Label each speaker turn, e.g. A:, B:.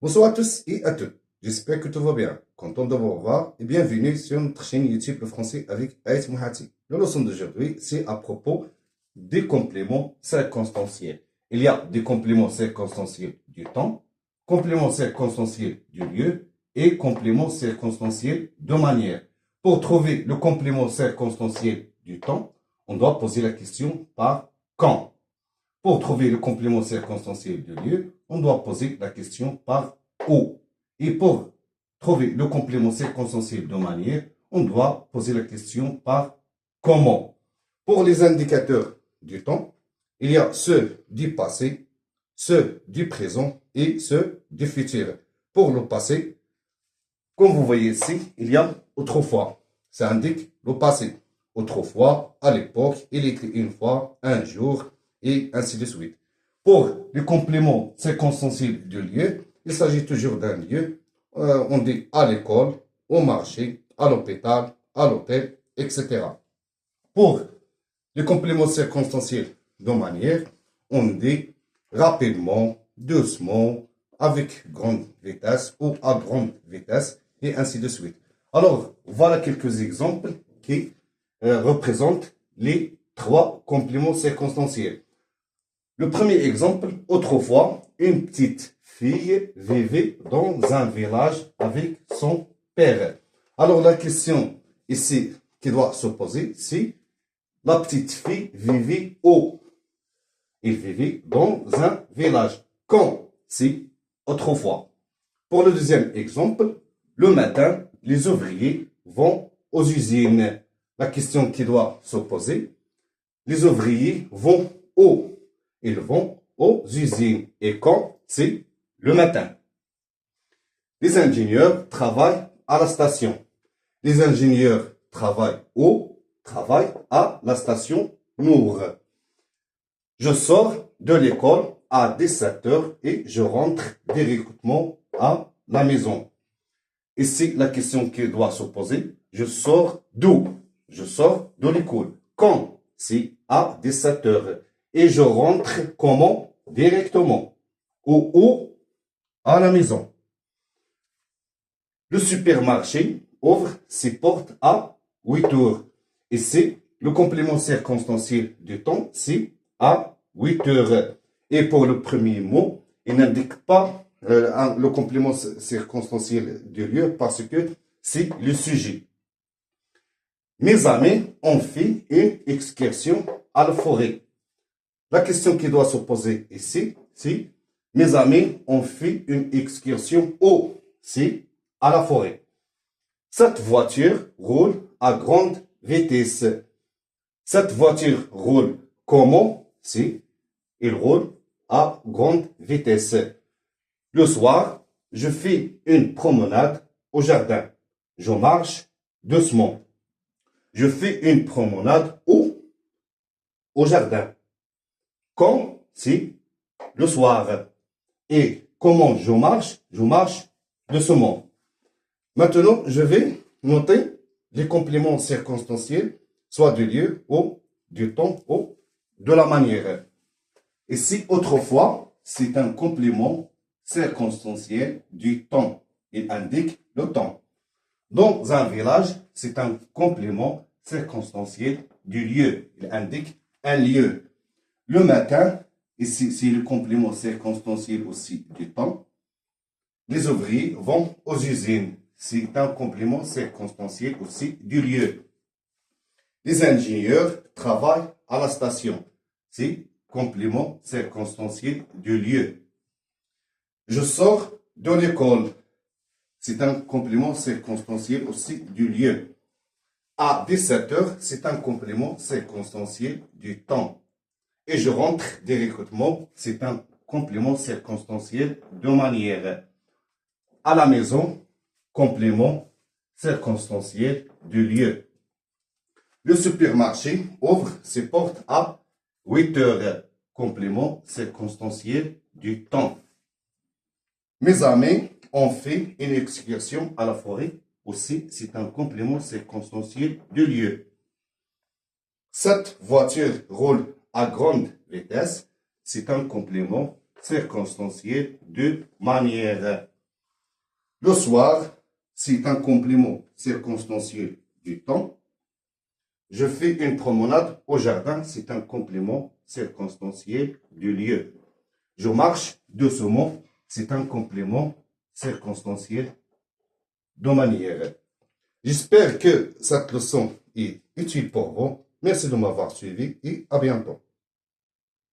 A: Bonsoir à tous et à toutes. J'espère que tout va bien. Content de vous revoir et bienvenue sur notre chaîne YouTube Le Français avec Aït Mouhati. La leçon d'aujourd'hui, c'est à propos des compléments circonstanciels. Il y a des compléments circonstanciels du temps, compléments circonstanciels du lieu et compléments circonstanciels de manière. Pour trouver le complément circonstanciel du temps, on doit poser la question par quand. Pour trouver le complément circonstanciel de lieu, on doit poser la question par où. Et pour trouver le complément circonstanciel de manière, on doit poser la question par comment. Pour les indicateurs du temps, il y a ceux du passé, ceux du présent et ceux du futur. Pour le passé, comme vous voyez ici, il y a autrefois. Ça indique le passé. Autrefois, à l'époque, il était une fois, un jour, et ainsi de suite. Pour le complément circonstanciel du lieu, il s'agit toujours d'un lieu. On dit à l'école, au marché, à l'hôpital, à l'hôtel, etc. Pour le complément circonstanciel de manière, on dit rapidement, doucement, avec grande vitesse ou à grande vitesse, et ainsi de suite. Alors, voilà quelques exemples qui représentent les trois compléments circonstanciels. Le premier exemple, autrefois, une petite fille vivait dans un village avec son père. Alors la question ici qui doit se poser, c'est la petite fille vivait où? Il vivait dans un village. Quand? C'est autrefois. Pour le deuxième exemple, le matin, les ouvriers vont aux usines. La question qui doit se poser, les ouvriers vont où? Ils vont aux usines. Et quand? C'est le matin. Les ingénieurs travaillent à la station. Les ingénieurs travaillent où? Travaillent à la station Nour. Je sors de l'école à 17 heures et je rentre directement à la maison. Ici, la question qui doit se poser, je sors d'où? Je sors de l'école. Quand? C'est à 17 heures. Et je rentre comment? Directement. Où? À la maison. Le supermarché ouvre ses portes à 8 heures. Ici, le complément circonstanciel du temps, c'est à 8 heures. Et pour le premier mot, il n'indique pas le complément circonstanciel du lieu parce que c'est le sujet. Mes amis ont fait une excursion à la forêt. La question qui doit se poser ici, c'est mes amis ont fait une excursion où? C'est à la forêt. Cette voiture roule à grande vitesse. Cette voiture roule comment? Si, il roule à grande vitesse. Le soir, je fais une promenade au jardin. Je marche doucement. Je fais une promenade où? Au jardin. Quand? Si, le soir. Et comment je marche? Je marche doucement. Maintenant, je vais noter les compléments circonstanciels, soit du lieu ou du temps ou de la manière. Ici, autrefois, c'est un complément circonstanciel du temps. Il indique le temps. Dans un village, c'est un complément circonstanciel du lieu. Il indique un lieu. Le matin, ici, c'est le complément circonstanciel aussi du temps. Les ouvriers vont aux usines. C'est un complément circonstanciel aussi du lieu. Les ingénieurs travaillent à la station. C'est complément circonstanciel du lieu. Je sors de l'école. C'est un complément circonstanciel aussi du lieu. À 17 heures, c'est un complément circonstanciel du temps. Et je rentre directement, c'est un complément circonstanciel de manière. À la maison, complément circonstanciel du lieu. Le supermarché ouvre ses portes à 8 heures. Complément circonstanciel du temps. Mes amis ont fait une excursion à la forêt. Aussi, c'est un complément circonstanciel du lieu. Cette voiture roule à grande vitesse. C'est un complément circonstanciel de manière. Le soir, c'est un complément circonstanciel du temps. Je fais une promenade au jardin, c'est un complément circonstanciel du lieu. Je marche doucement, c'est un complément circonstanciel de manière. J'espère que cette leçon est utile pour vous. Merci de m'avoir suivi et à bientôt.